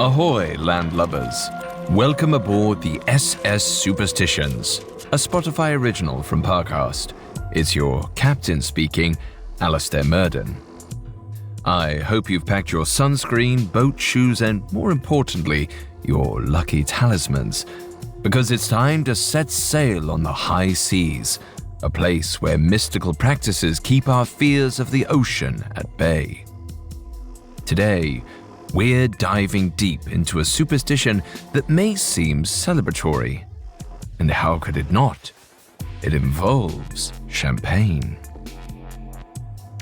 Ahoy, landlubbers! Welcome aboard the SS Superstitions, a Spotify original from Parcast. It's your captain speaking, Alistair Murden. I hope you've packed your sunscreen, boat shoes, and more importantly, your lucky talismans, because it's time to set sail on the high seas, a place where mystical practices keep our fears of the ocean at bay. Today, we're diving deep into a superstition that may seem celebratory. And how could it not? It involves champagne.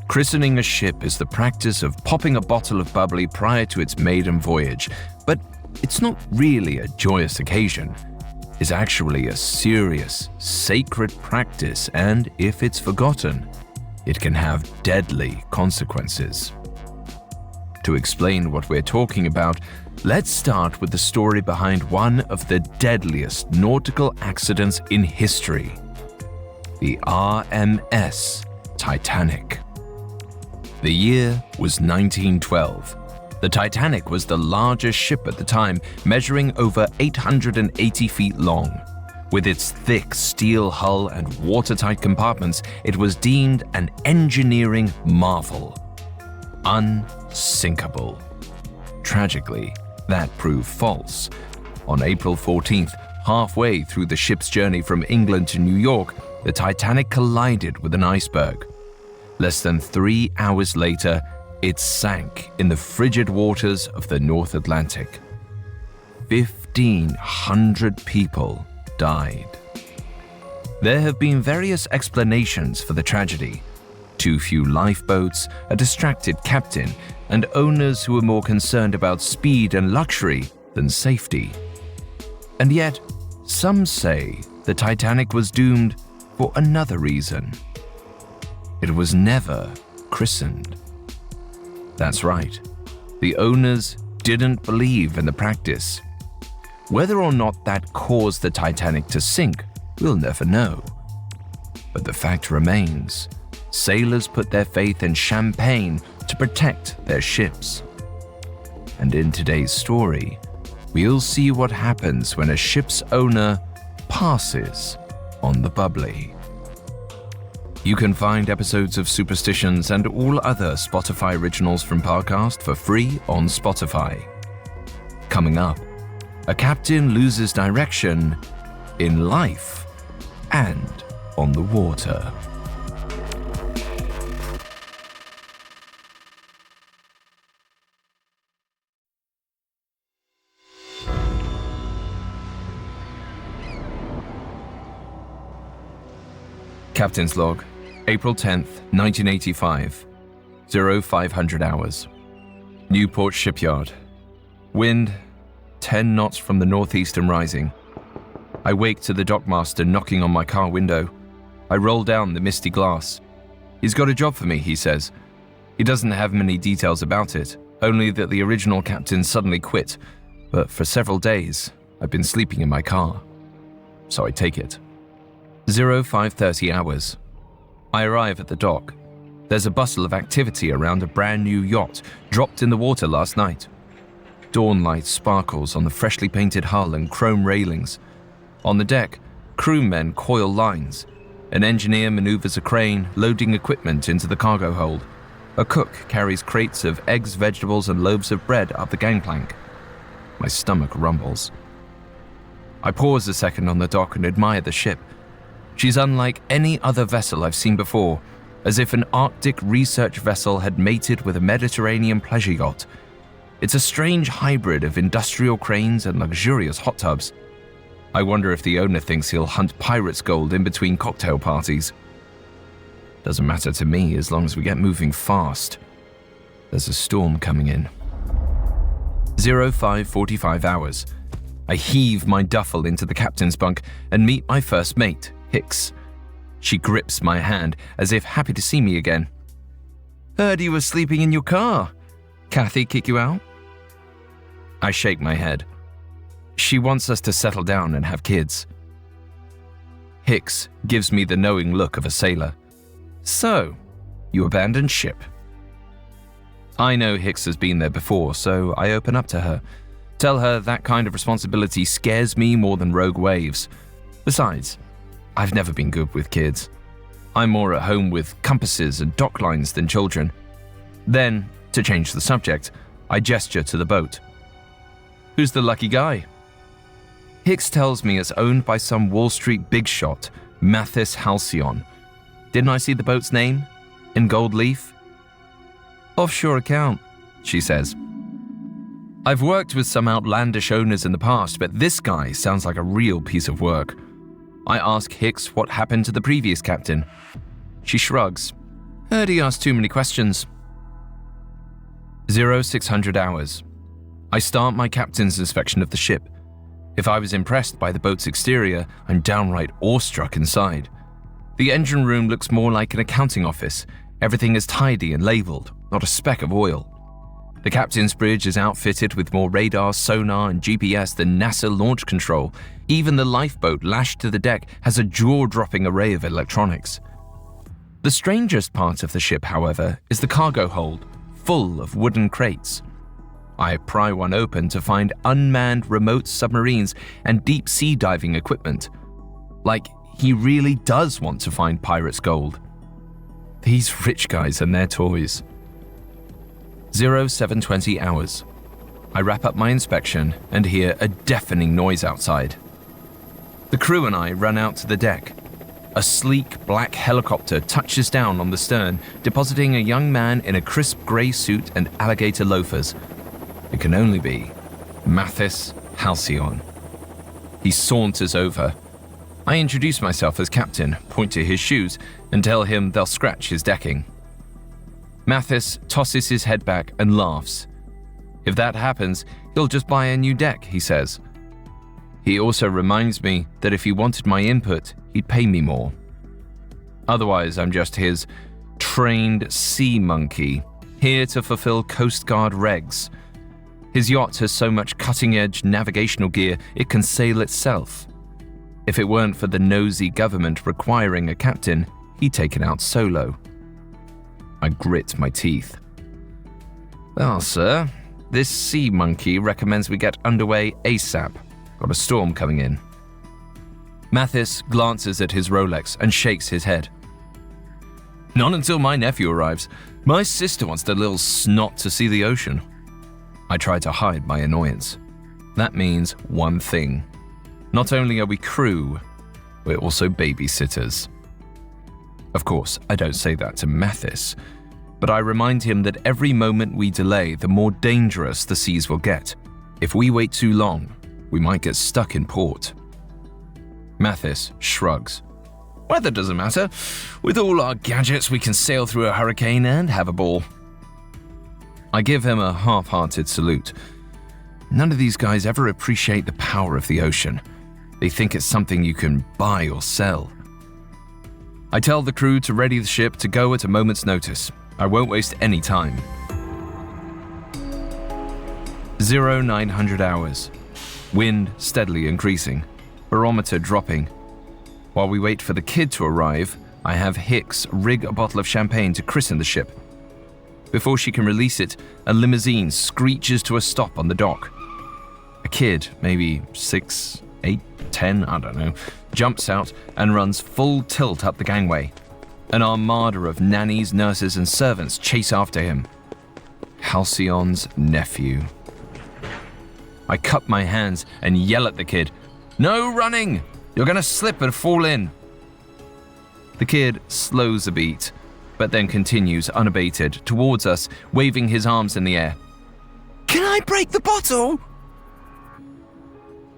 Christening a ship is the practice of popping a bottle of bubbly prior to its maiden voyage, but it's not really a joyous occasion. It's actually a serious, sacred practice, and if it's forgotten, it can have deadly consequences. To explain what we're talking about, let's start with the story behind one of the deadliest nautical accidents in history, the RMS Titanic. The year was 1912. The Titanic was the largest ship at the time, measuring over 880 feet long. With its thick steel hull and watertight compartments, it was deemed an engineering marvel. Unsinkable. Tragically, that proved false. On April 14th, halfway through the ship's journey from England to New York, the Titanic collided with an iceberg. Less than 3 hours later, it sank in the frigid waters of the North Atlantic. 1,500 people died. There have been various explanations for the tragedy. Too few lifeboats, a distracted captain, and owners who were more concerned about speed and luxury than safety. And yet, some say the Titanic was doomed for another reason. It was never christened. That's right, the owners didn't believe in the practice. Whether or not that caused the Titanic to sink, we'll never know. But the fact remains, sailors put their faith in champagne to protect their ships. And in today's story, we'll see what happens when a ship's owner passes on the bubbly. You can find episodes of Superstitions and all other Spotify originals from Parcast for free on Spotify. Coming up, a captain loses direction in life and on the water. Captain's log, April 10th, 1985, 0500 hours. Newport Shipyard. Wind, 10 knots from the northeastern rising. I wake to the dockmaster knocking on my car window. I roll down the misty glass. He's got a job for me, he says. He doesn't have many details about it, only that the original captain suddenly quit, but for several days, I've been sleeping in my car. So I take it. 0530 hours. I arrive at the dock. There's a bustle of activity around a brand new yacht dropped in the water last night. Dawn light sparkles on the freshly painted hull and chrome railings. On the deck, crewmen coil lines. An engineer maneuvers a crane, loading equipment into the cargo hold. A cook carries crates of eggs, vegetables, and loaves of bread up the gangplank. My stomach rumbles. I pause a second on the dock and admire the ship. She's unlike any other vessel I've seen before, as if an Arctic research vessel had mated with a Mediterranean pleasure yacht. It's a strange hybrid of industrial cranes and luxurious hot tubs. I wonder if the owner thinks he'll hunt pirate's gold in between cocktail parties. Doesn't matter to me as long as we get moving fast. There's a storm coming in. 0545 hours. I heave my duffel into the captain's bunk and meet my first mate, Hicks. She grips my hand as if happy to see me again. Heard you were sleeping in your car. Kathy kick you out? I shake my head. She wants us to settle down and have kids. Hicks gives me the knowing look of a sailor. So, you abandoned ship. I know Hicks has been there before, so I open up to her. Tell her that kind of responsibility scares me more than rogue waves. Besides, I've never been good with kids. I'm more at home with compasses and dock lines than children. Then, to change the subject, I gesture to the boat. Who's the lucky guy? Hicks tells me it's owned by some Wall Street big shot, Mathis Halcyon. Didn't I see the boat's name? In gold leaf? Offshore account, she says. I've worked with some outlandish owners in the past, but this guy sounds like a real piece of work. I ask Hicks what happened to the previous captain. She shrugs. Heard he asked too many questions. 0600 hours. I start my captain's inspection of the ship. If I was impressed by the boat's exterior, I'm downright awestruck inside. The engine room looks more like an accounting office. Everything is tidy and labeled, not a speck of oil. The captain's bridge is outfitted with more radar, sonar, and GPS than NASA launch control. Even the lifeboat lashed to the deck has a jaw-dropping array of electronics. The strangest part of the ship, however, is the cargo hold, full of wooden crates. I pry one open to find unmanned remote submarines and deep-sea diving equipment. Like, he really does want to find pirates' gold. These rich guys and their toys. 0720 hours. I wrap up my inspection and hear a deafening noise outside. The crew and I run out to the deck. A sleek black helicopter touches down on the stern, depositing a young man in a crisp grey suit and alligator loafers. It can only be Mathis Halcyon. He saunters over. I introduce myself as captain, point to his shoes, and tell him they'll scratch his decking. Mathis tosses his head back and laughs. If that happens, he'll just buy a new deck, he says. He also reminds me that if he wanted my input, he'd pay me more. Otherwise, I'm just his trained sea monkey, here to fulfill Coast Guard regs. His yacht has so much cutting-edge navigational gear it can sail itself. If it weren't for the nosy government requiring a captain, he'd taken out solo. I grit my teeth. Well, sir, this sea monkey recommends we get underway ASAP. Got a storm coming in. Mathis glances at his Rolex and shakes his head. Not until my nephew arrives. My sister wants the little snot to see the ocean. I try to hide my annoyance. That means one thing. Not only are we crew, we're also babysitters. Of course, I don't say that to Mathis, but I remind him that every moment we delay, the more dangerous the seas will get. If we wait too long, we might get stuck in port. Mathis shrugs. Weather doesn't matter. With all our gadgets, we can sail through a hurricane and have a ball. I give him a half-hearted salute. None of these guys ever appreciate the power of the ocean. They think it's something you can buy or sell. I tell the crew to ready the ship to go at a moment's notice. I won't waste any time. 0900 hours. Wind steadily increasing. Barometer dropping. While we wait for the kid to arrive, I have Hicks rig a bottle of champagne to christen the ship. Before she can release it, a limousine screeches to a stop on the dock. A kid, maybe 6, 8, 10, I don't know, jumps out and runs full tilt up the gangway. An armada of nannies, nurses, and servants chase after him. Halcyon's nephew. I cup my hands and yell at the kid, "No running! You're gonna slip and fall in." The kid slows a beat, but then continues unabated towards us, waving his arms in the air. "Can I break the bottle?"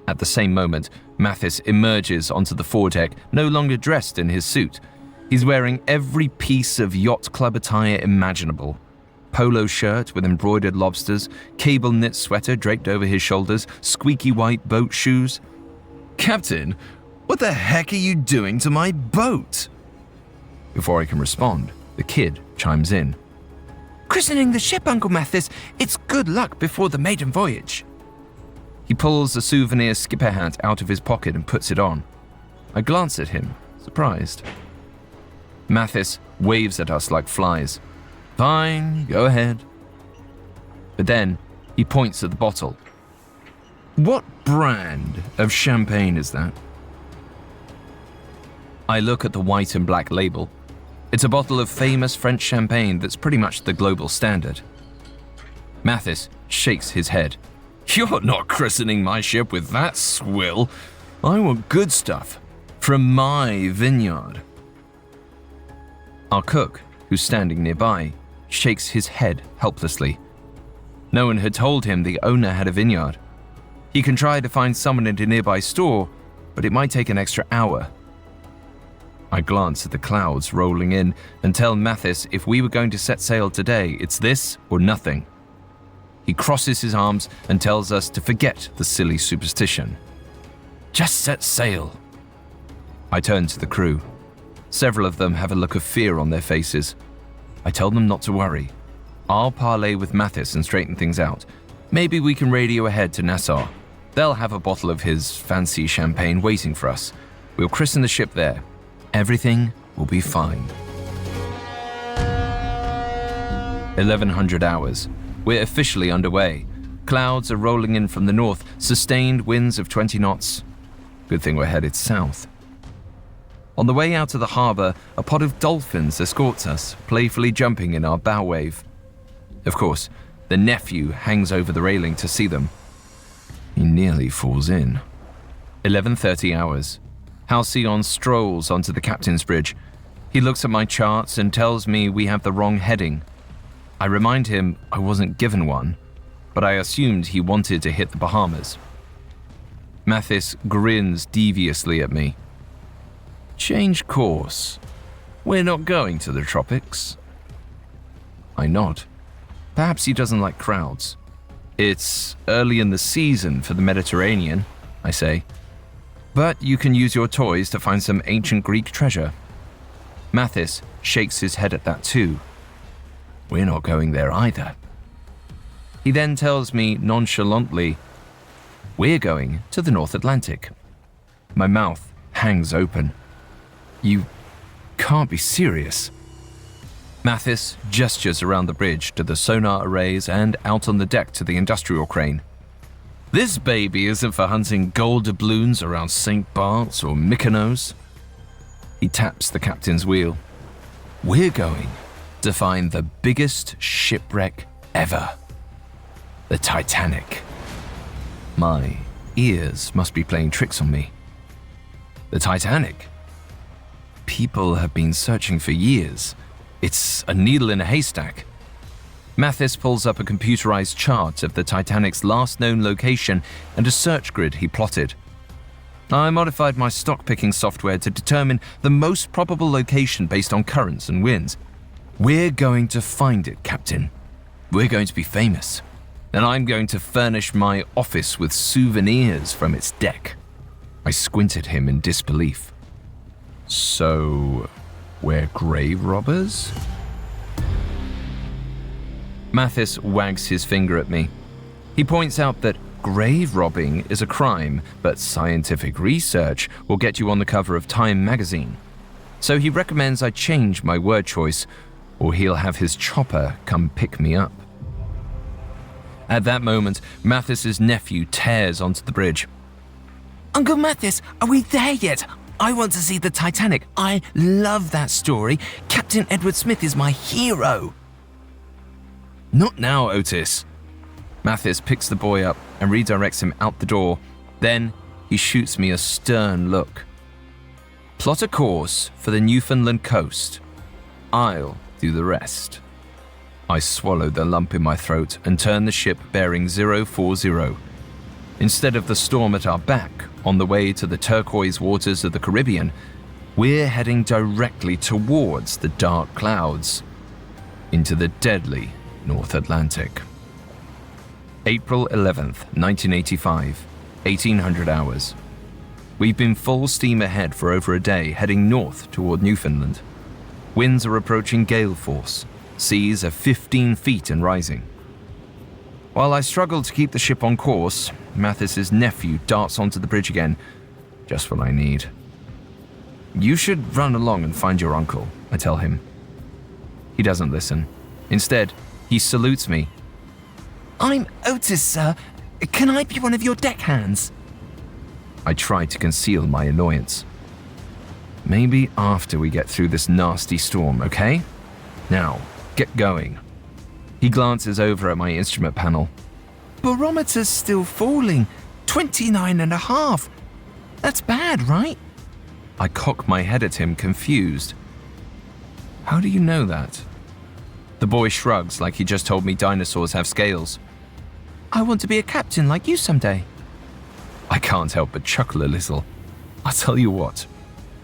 At the same moment, Mathis emerges onto the foredeck, no longer dressed in his suit. He's wearing every piece of yacht club attire imaginable. Polo shirt with embroidered lobsters, cable knit sweater draped over his shoulders, squeaky white boat shoes. "Captain, what the heck are you doing to my boat?" Before I can respond, the kid chimes in. "Christening the ship, Uncle Mathis. It's good luck before the maiden voyage." He pulls a souvenir skipper hat out of his pocket and puts it on. I glance at him, surprised. Mathis waves at us like flies. "Fine, go ahead." But then he points at the bottle. What brand of champagne is that? I look at the white and black label. It's a bottle of famous French champagne that's pretty much the global standard. Mathis shakes his head. You're not christening my ship with that swill. I want good stuff from my vineyard. Our cook, who's standing nearby, shakes his head helplessly. No one had told him the owner had a vineyard. He can try to find someone in a nearby store, but it might take an extra hour. I glance at the clouds rolling in and tell Mathis if we were going to set sail today, it's this or nothing. He crosses his arms and tells us to forget the silly superstition. Just set sail. I turn to the crew. Several of them have a look of fear on their faces. I tell them not to worry. I'll parley with Mathis and straighten things out. Maybe we can radio ahead to Nassau. They'll have a bottle of his fancy champagne waiting for us. We'll christen the ship there. Everything will be fine. 1100 hours. We're officially underway. Clouds are rolling in from the north, sustained winds of 20 knots. Good thing we're headed south. On the way out of the harbor, a pod of dolphins escorts us, playfully jumping in our bow wave. Of course, the nephew hangs over the railing to see them. He nearly falls in. 11:30 hours. Halcyon strolls onto the captain's bridge. He looks at my charts and tells me we have the wrong heading. I remind him I wasn't given one, but I assumed he wanted to hit the Bahamas. Mathis grins deviously at me. Change course. We're not going to the tropics. I nod. Perhaps he doesn't like crowds. It's early in the season for the Mediterranean, I say. But you can use your toys to find some ancient Greek treasure. Mathis shakes his head at that too. We're not going there either. He then tells me nonchalantly, we're going to the North Atlantic. My mouth hangs open. You can't be serious. Mathis gestures around the bridge to the sonar arrays and out on the deck to the industrial crane. This baby isn't for hunting gold doubloons around St. Bart's or Mykonos. He taps the captain's wheel. We're going to find the biggest shipwreck ever. The Titanic. My ears must be playing tricks on me. The Titanic? People have been searching for years. It's a needle in a haystack. Mathis pulls up a computerized chart of the Titanic's last known location and a search grid he plotted. I modified my stock-picking software to determine the most probable location based on currents and winds. We're going to find it, Captain. We're going to be famous. And I'm going to furnish my office with souvenirs from its deck. I squint at him in disbelief. So, we're grave robbers? Mathis wags his finger at me. He points out that grave robbing is a crime, but scientific research will get you on the cover of Time magazine. So he recommends I change my word choice, or he'll have his chopper come pick me up. At that moment, Mathis's nephew tears onto the bridge. Uncle Mathis, are we there yet? I want to see the Titanic. I love that story. Captain Edward Smith is my hero. Not now, Otis. Mathis picks the boy up and redirects him out the door. Then he shoots me a stern look. Plot a course for the Newfoundland coast. I'll do the rest. I swallow the lump in my throat and turn the ship bearing 040. Instead of the storm at our back, on the way to the turquoise waters of the Caribbean, we're heading directly towards the dark clouds, into the deadly North Atlantic. April 11th, 1985, 1800 hours. We've been full steam ahead for over a day, heading north toward Newfoundland. Winds are approaching gale force. Seas are 15 feet and rising. While I struggle to keep the ship on course, Mathis's nephew darts onto the bridge again. Just what I need. You should run along and find your uncle, I tell him. He doesn't listen. Instead, he salutes me. I'm Otis, sir. Can I be one of your deckhands? I tried to conceal my annoyance. Maybe after we get through this nasty storm, okay? Now, get going. He glances over at my instrument panel. Barometer's still falling. 29.5. That's bad, right? I cock my head at him, confused. How do you know that? The boy shrugs like he just told me dinosaurs have scales. I want to be a captain like you someday. I can't help but chuckle a little. I'll tell you what.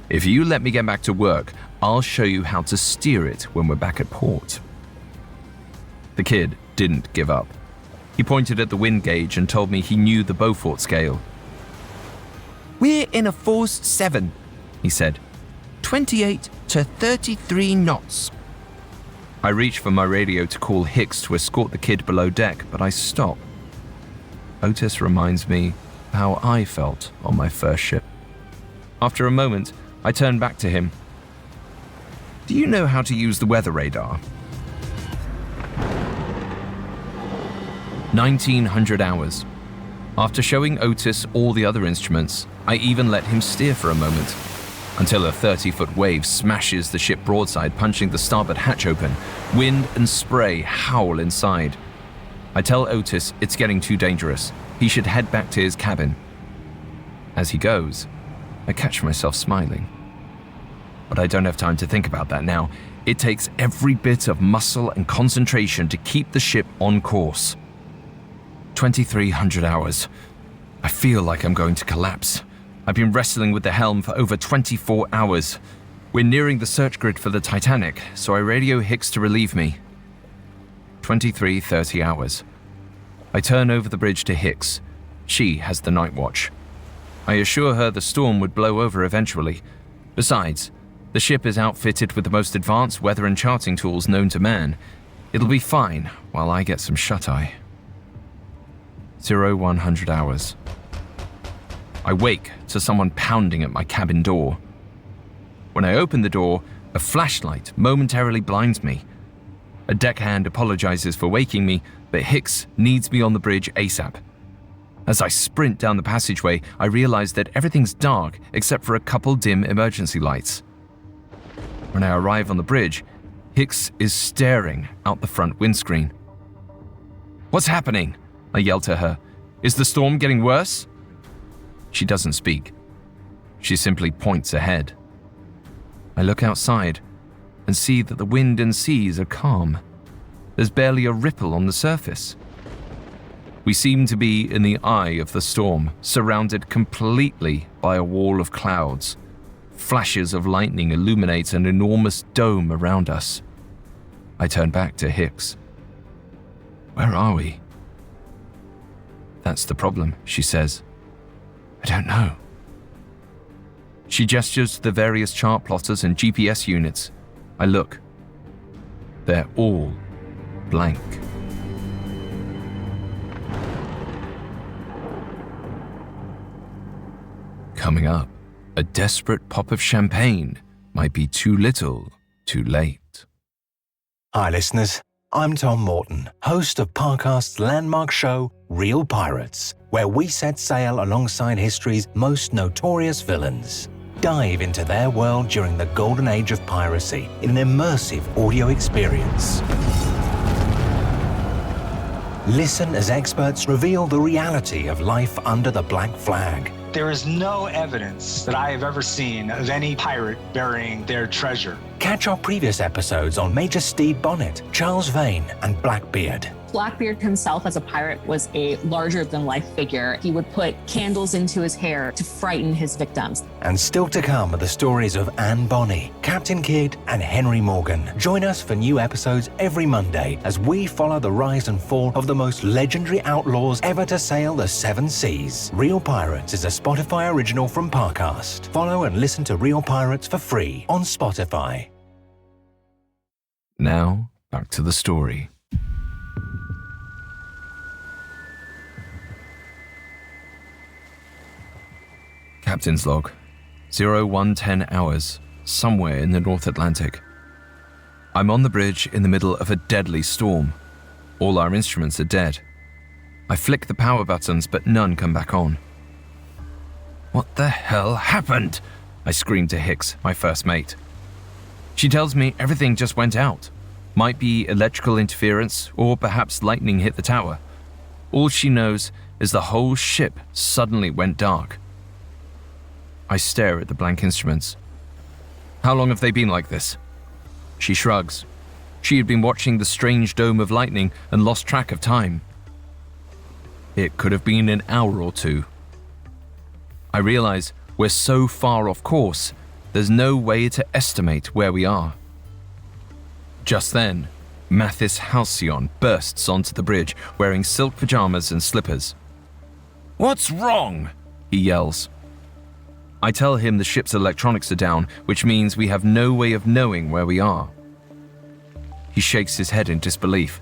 If you let me get back to work, I'll show you how to steer it when we're back at port. The kid didn't give up. He pointed at the wind gauge and told me he knew the Beaufort scale. We're in a force 7, he said. 28 to 33 knots. I reached for my radio to call Hicks to escort the kid below deck, but I stop. Otis reminds me how I felt on my first ship. After a moment, I turn back to him. Do you know how to use the weather radar? 1900 hours. After showing Otis all the other instruments, I even let him steer for a moment, until a 30-foot wave smashes the ship broadside, punching the starboard hatch open. Wind and spray howl inside. I tell Otis it's getting too dangerous. He should head back to his cabin. As he goes, I catch myself smiling. But I don't have time to think about that now. It takes every bit of muscle and concentration to keep the ship on course. 2,300 hours. I feel like I'm going to collapse. I've been wrestling with the helm for over 24 hours. We're nearing the search grid for the Titanic, so I radio Hicks to relieve me. 23:30 hours. I turn over the bridge to Hicks. She has the night watch. I assure her the storm would blow over eventually. Besides, the ship is outfitted with the most advanced weather and charting tools known to man. It'll be fine while I get some shut-eye. 0100 hours. I wake to someone pounding at my cabin door. When I open the door, a flashlight momentarily blinds me. A deckhand apologizes for waking me, but Hicks needs me on the bridge ASAP. As I sprint down the passageway, I realize that everything's dark except for a couple dim emergency lights. When I arrive on the bridge, Hicks is staring out the front windscreen. What's happening? I yell to her. Is the storm getting worse? She doesn't speak. She simply points ahead. I look outside and see that the wind and seas are calm. There's barely a ripple on the surface. We seem to be in the eye of the storm, surrounded completely by a wall of clouds. Flashes of lightning illuminate an enormous dome around us. I turn back to Hicks. Where are we? That's the problem, she says. I don't know. She gestures to the various chart plotters and GPS units. I look. They're all blank. Coming up, a desperate pop of champagne might be too little, too late. Hi listeners, I'm Tom Morton, host of Parcast's landmark show, Real Pirates, where we set sail alongside history's most notorious villains. Dive into their world during the golden age of piracy in an immersive audio experience. Listen as experts reveal the reality of life under the black flag. There is no evidence that I have ever seen of any pirate burying their treasure. Catch our previous episodes on Major Stede Bonnet, Charles Vane, and Blackbeard. Blackbeard himself as a pirate was a larger-than-life figure. He would put candles into his hair to frighten his victims. And still to come are the stories of Anne Bonny, Captain Kidd, and Henry Morgan. Join us for new episodes every Monday as we follow the rise and fall of the most legendary outlaws ever to sail the seven seas. Real Pirates is a Spotify original from Parcast. Follow and listen to Real Pirates for free on Spotify. Now, back to the story. Captain's log, 0110 hours, somewhere in the North Atlantic. I'm on the bridge in the middle of a deadly storm. All our instruments are dead. I flick the power buttons, but none come back on. What the hell happened? I scream to Hicks, my first mate. She tells me everything just went out. Might be electrical interference, or perhaps lightning hit the tower. All she knows is the whole ship suddenly went dark. I stare at the blank instruments. How long have they been like this? She shrugs. She had been watching the strange dome of lightning and lost track of time. It could have been an hour or two. I realize we're so far off course, there's no way to estimate where we are. Just then, Mathis Halcyon bursts onto the bridge wearing silk pajamas and slippers. "What's wrong?" he yells. I tell him the ship's electronics are down, which means we have no way of knowing where we are. He shakes his head in disbelief.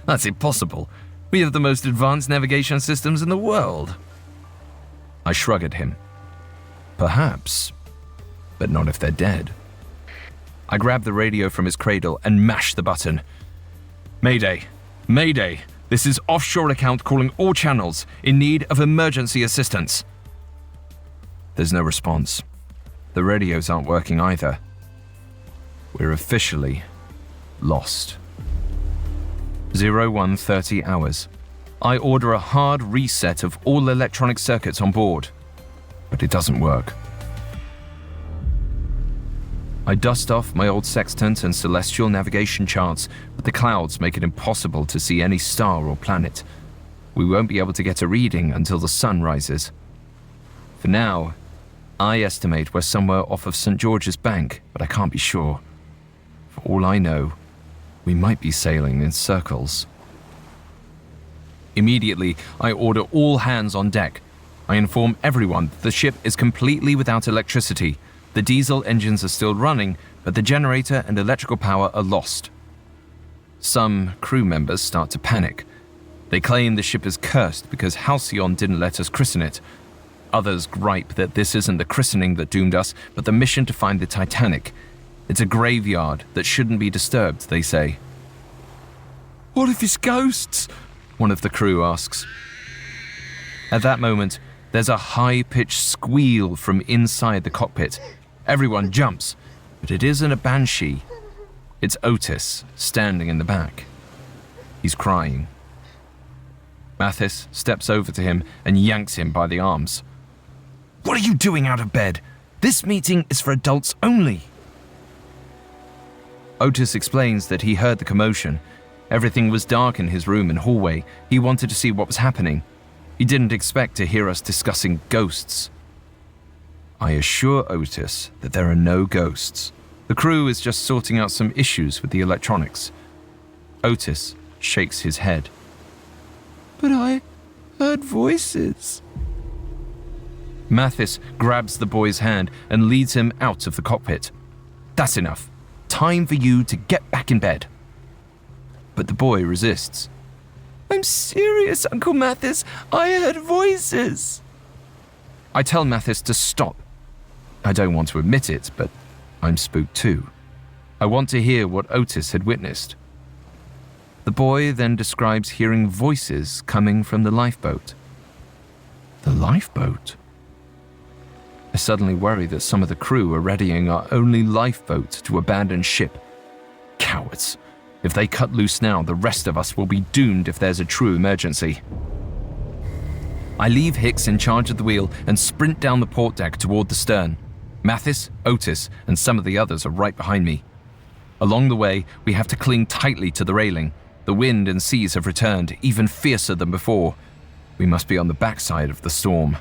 That's impossible. We have the most advanced navigation systems in the world. I shrug at him. Perhaps, but not if they're dead. I grab the radio from his cradle and mash the button. Mayday! Mayday! This is offshore account calling all channels in need of emergency assistance. There's no response. The radios aren't working either. We're officially lost. 0130 hours. I order a hard reset of all electronic circuits on board, but it doesn't work. I dust off my old sextant and celestial navigation charts, but the clouds make it impossible to see any star or planet. We won't be able to get a reading until the sun rises. For now, I estimate we're somewhere off of St. George's Bank, but I can't be sure. For all I know, we might be sailing in circles. Immediately, I order all hands on deck. I inform everyone that the ship is completely without electricity. The diesel engines are still running, but the generator and electrical power are lost. Some crew members start to panic. They claim the ship is cursed because Halcyon didn't let us christen it. Others gripe that this isn't the christening that doomed us, but the mission to find the Titanic. It's a graveyard that shouldn't be disturbed, they say. "What if it's ghosts?" one of the crew asks. At that moment, there's a high-pitched squeal from inside the cockpit. Everyone jumps, but it isn't a banshee. It's Otis, standing in the back. He's crying. Mathis steps over to him and yanks him by the arms. "What are you doing out of bed? This meeting is for adults only." Otis explains that he heard the commotion. Everything was dark in his room and hallway. He wanted to see what was happening. He didn't expect to hear us discussing ghosts. I assure Otis that there are no ghosts. The crew is just sorting out some issues with the electronics. Otis shakes his head. "But I heard voices." Mathis grabs the boy's hand and leads him out of the cockpit. "That's enough. Time for you to get back in bed." But the boy resists. "I'm serious, Uncle Mathis. I heard voices." I tell Mathis to stop. I don't want to admit it, but I'm spooked too. I want to hear what Otis had witnessed. The boy then describes hearing voices coming from the lifeboat. The lifeboat? I suddenly worry that some of the crew are readying our only lifeboat to abandon ship. Cowards. If they cut loose now, the rest of us will be doomed if there's a true emergency. I leave Hicks in charge of the wheel and sprint down the port deck toward the stern. Mathis, Otis, and some of the others are right behind me. Along the way, we have to cling tightly to the railing. The wind and seas have returned, even fiercer than before. We must be on the backside of the storm.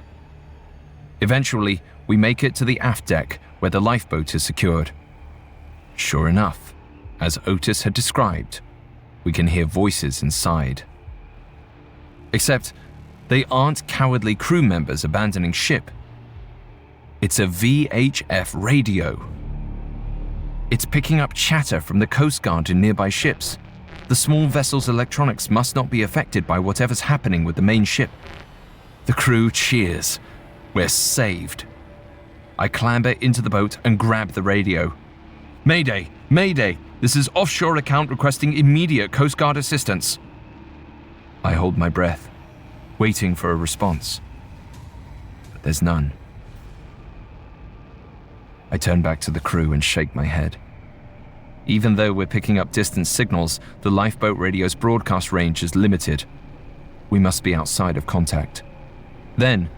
Eventually, we make it to the aft deck, where the lifeboat is secured. Sure enough, as Otis had described, we can hear voices inside. Except, they aren't cowardly crew members abandoning ship. It's a VHF radio. It's picking up chatter from the Coast Guard in nearby ships. The small vessel's electronics must not be affected by whatever's happening with the main ship. The crew cheers. We're saved. I clamber into the boat and grab the radio. "Mayday! Mayday! This is offshore account requesting immediate Coast Guard assistance." I hold my breath, waiting for a response. But there's none. I turn back to the crew and shake my head. Even though we're picking up distant signals, the lifeboat radio's broadcast range is limited. We must be outside of contact. Then,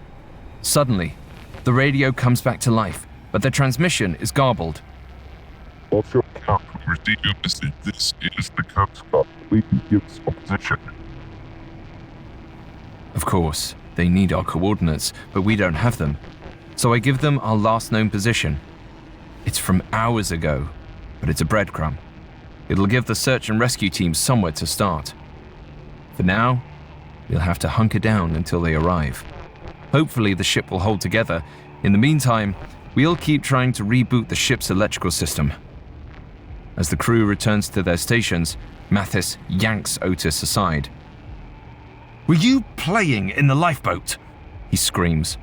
suddenly, the radio comes back to life, but the transmission is garbled. Off your account, we received your message. This is the Coast Guard. Please give us your position. Of course, they need our coordinates, but we don't have them. So I give them our last known position. It's from hours ago, but it's a breadcrumb. It'll give the search and rescue team somewhere to start. For now, we'll have to hunker down until they arrive. Hopefully the ship will hold together. In the meantime, we'll keep trying to reboot the ship's electrical system. As the crew returns to their stations, Mathis yanks Otis aside. "Were you playing in the lifeboat?" he screams.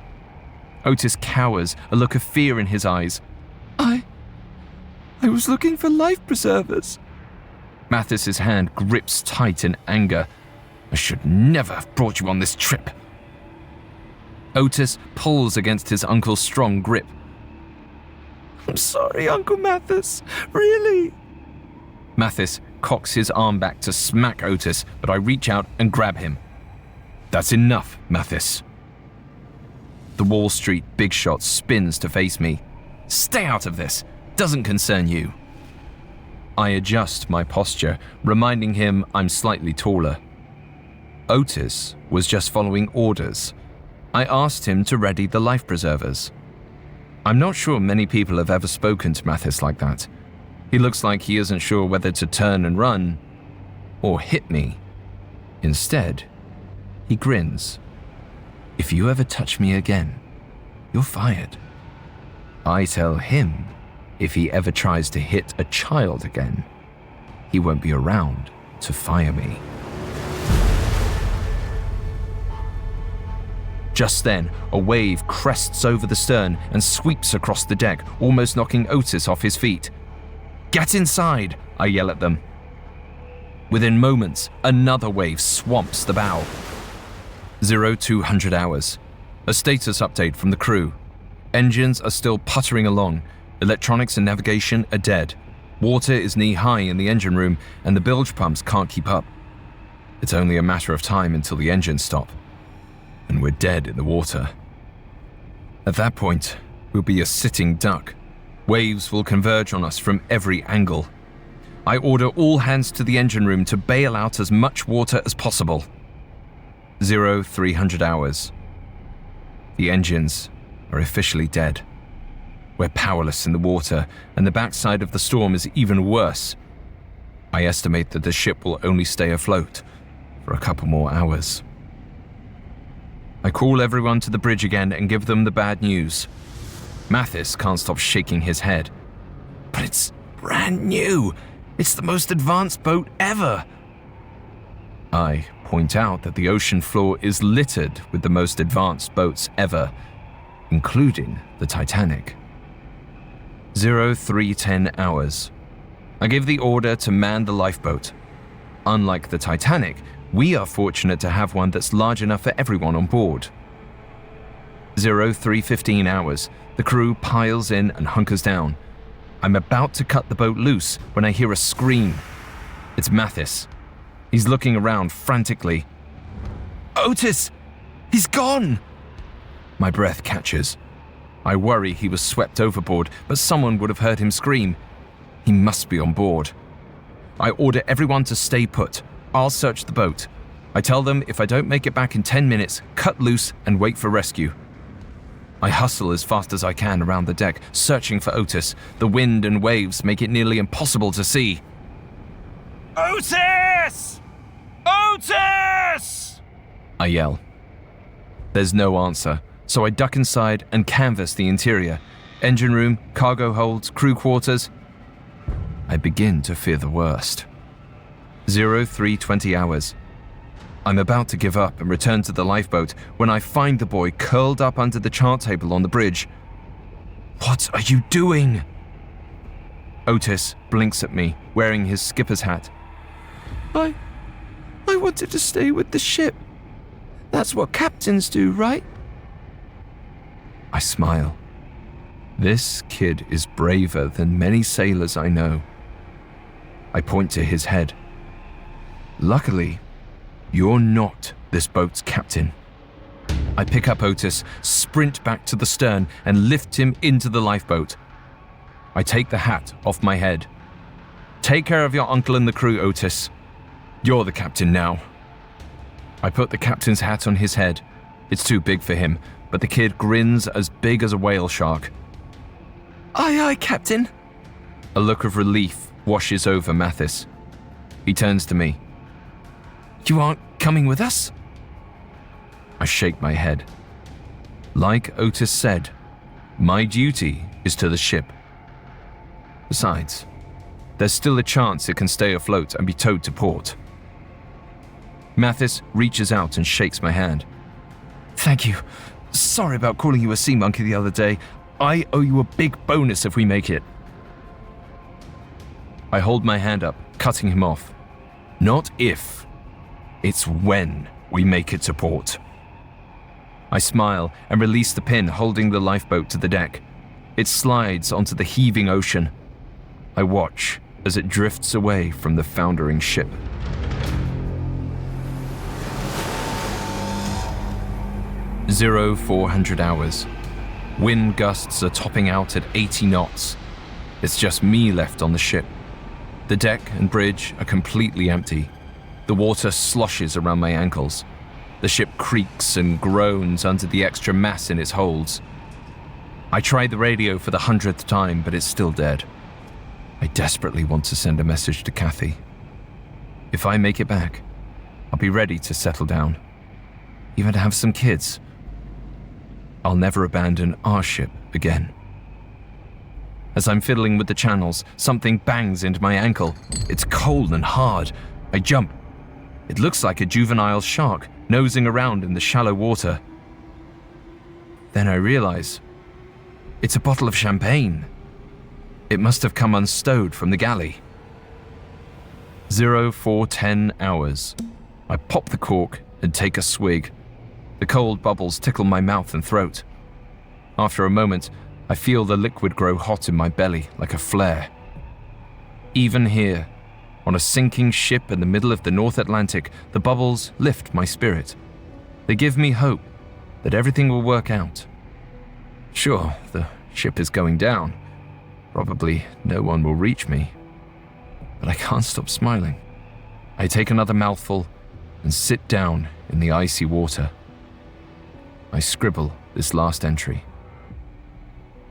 Otis cowers, a look of fear in his eyes. I was looking for life preservers." Mathis's hand grips tight in anger. "I should never have brought you on this trip." Otis pulls against his uncle's strong grip. "I'm sorry, Uncle Mathis. Really?" Mathis cocks his arm back to smack Otis, but I reach out and grab him. "That's enough, Mathis." The Wall Street big shot spins to face me. "Stay out of this. Doesn't concern you." I adjust my posture, reminding him I'm slightly taller. Otis was just following orders. I asked him to ready the life preservers. I'm not sure many people have ever spoken to Mathis like that. He looks like he isn't sure whether to turn and run or hit me. Instead, he grins. "If you ever touch me again, you're fired." I tell him if he ever tries to hit a child again, he won't be around to fire me. Just then, a wave crests over the stern and sweeps across the deck, almost knocking Otis off his feet. "Get inside!" I yell at them. Within moments, another wave swamps the bow. 0200 hours. A status update from the crew. Engines are still puttering along. Electronics and navigation are dead. Water is knee-high in the engine room, and the bilge pumps can't keep up. It's only a matter of time until the engines stop, and we're dead in the water. At that point, we'll be a sitting duck. Waves will converge on us from every angle. I order all hands to the engine room to bail out as much water as possible. 0300 hours. The engines are officially dead. We're powerless in the water, and the backside of the storm is even worse. I estimate that the ship will only stay afloat for a couple more hours. I call everyone to the bridge again and give them the bad news. Mathis can't stop shaking his head. "But it's brand new. It's the most advanced boat ever." I point out that the ocean floor is littered with the most advanced boats ever, including the Titanic. 0310 hours. I give the order to man the lifeboat. Unlike the Titanic, we are fortunate to have one that's large enough for everyone on board. 0315 hours. The crew piles in and hunkers down. I'm about to cut the boat loose when I hear a scream. It's Mathis. He's looking around frantically. "Otis! He's gone!" My breath catches. I worry he was swept overboard, but someone would have heard him scream. He must be on board. I order everyone to stay put. I'll search the boat. I tell them if I don't make it back in 10 minutes, cut loose and wait for rescue. I hustle as fast as I can around the deck, searching for Otis. The wind and waves make it nearly impossible to see. "Otis! Otis!" I yell. There's no answer, so I duck inside and canvass the interior. Engine room, cargo holds, crew quarters. I begin to fear the worst. 0320 hours. I'm about to give up and return to the lifeboat when I find the boy curled up under the chart table on the bridge. "What are you doing?" Otis blinks at me, wearing his skipper's hat. I wanted to stay with the ship. That's what captains do, right? I smile. This kid is braver than many sailors I know. I point to his head. Luckily, you're not this boat's captain. I pick up Otis, sprint back to the stern, and lift him into the lifeboat. I take the hat off my head. Take care of your uncle and the crew, Otis. You're the captain now. I put the captain's hat on his head. It's too big for him, but the kid grins as big as a whale shark. Aye, aye, Captain. A look of relief washes over Mathis. He turns to me. You aren't coming with us? I shake my head. Like Otis said, my duty is to the ship. Besides, there's still a chance it can stay afloat and be towed to port. Mathis reaches out and shakes my hand. Thank you. Sorry about calling you a sea monkey the other day. I owe you a big bonus if we make it. I hold my hand up, cutting him off. Not if. It's when we make it to port. I smile and release the pin holding the lifeboat to the deck. It slides onto the heaving ocean. I watch as it drifts away from the foundering ship. Zero 400 hours. Wind gusts are topping out at 80 knots. It's just me left on the ship. The deck and bridge are completely empty. The water sloshes around my ankles. The ship creaks and groans under the extra mass in its holds. I try the radio for the 100th time, but it's still dead. I desperately want to send a message to Kathy. If I make it back, I'll be ready to settle down, even to have some kids. I'll never abandon our ship again. As I'm fiddling with the channels, something bangs into my ankle. It's cold and hard. I jump. It looks like a juvenile shark nosing around in the shallow water. Then I realize it's a bottle of champagne. It must have come unstowed from the galley. 0410 hours. I pop the cork and take a swig. The cold bubbles tickle my mouth and throat. After a moment, I feel the liquid grow hot in my belly like a flare. Even here, on a sinking ship in the middle of the North Atlantic, the bubbles lift my spirit. They give me hope that everything will work out. Sure, the ship is going down. Probably no one will reach me. But I can't stop smiling. I take another mouthful and sit down in the icy water. I scribble this last entry.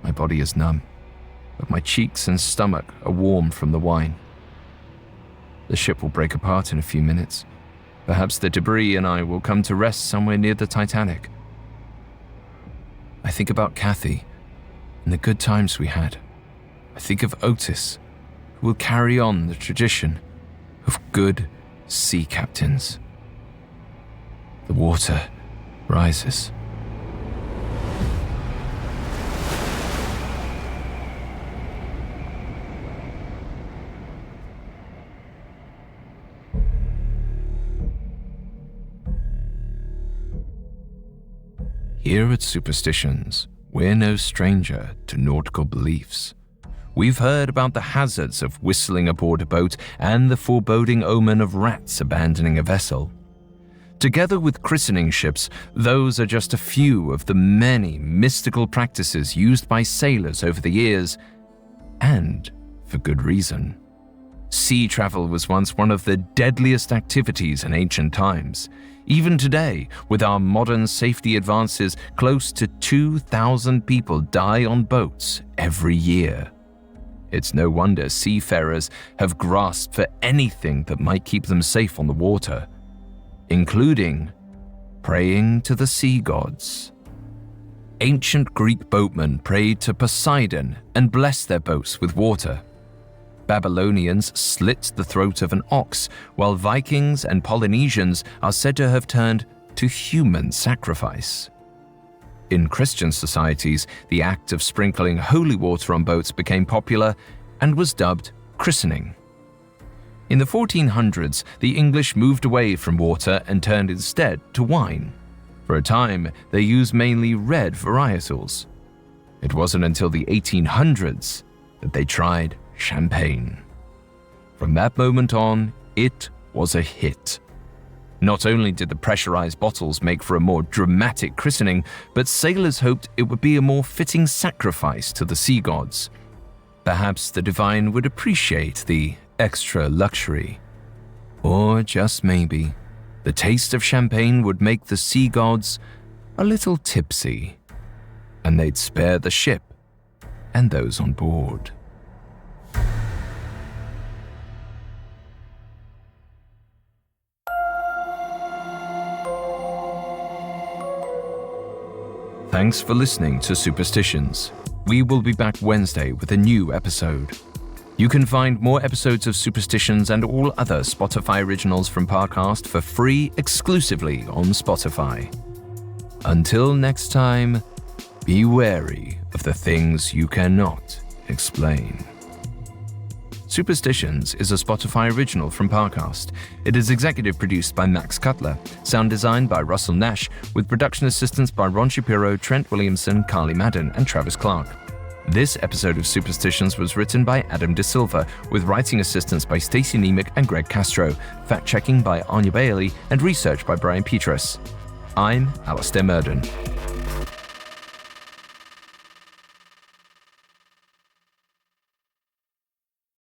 My body is numb, but my cheeks and stomach are warm from the wine. The ship will break apart in a few minutes. Perhaps the debris and I will come to rest somewhere near the Titanic. I think about Kathy and the good times we had. I think of Otis, who will carry on the tradition of good sea captains. The water rises. Here at Superstitions, we're no stranger to nautical beliefs. We've heard about the hazards of whistling aboard a boat and the foreboding omen of rats abandoning a vessel. Together with christening ships, those are just a few of the many mystical practices used by sailors over the years, and for good reason. Sea travel was once one of the deadliest activities in ancient times. Even today, with our modern safety advances, close to 2,000 people die on boats every year. It's no wonder seafarers have grasped for anything that might keep them safe on the water, including praying to the sea gods. Ancient Greek boatmen prayed to Poseidon and blessed their boats with water. Babylonians slit the throat of an ox, while Vikings and Polynesians are said to have turned to human sacrifice. In Christian societies, the act of sprinkling holy water on boats became popular and was dubbed christening. In the 1400s, the English moved away from water and turned instead to wine. For a time, they used mainly red varietals. It wasn't until the 1800s that they tried champagne. From that moment on, it was a hit. Not only did the pressurized bottles make for a more dramatic christening, but sailors hoped it would be a more fitting sacrifice to the sea gods. Perhaps the divine would appreciate the extra luxury. Or just maybe, the taste of champagne would make the sea gods a little tipsy, and they'd spare the ship and those on board. Thanks for listening to Superstitions. We will be back Wednesday with a new episode. You can find more episodes of Superstitions and all other Spotify originals from Parcast for free exclusively on Spotify. Until next time, be wary of the things you cannot explain. Superstitions is a Spotify original from Parcast. It is executive produced by Max Cutler, sound designed by Russell Nash, with production assistance by Ron Shapiro, Trent Williamson, Carly Madden, and Travis Clark. This episode of Superstitions was written by Adam De Silva, with writing assistance by Stacey Nemec and Greg Castro, fact-checking by Anya Bailey, and research by Brian Petras. I'm Alistair Murden.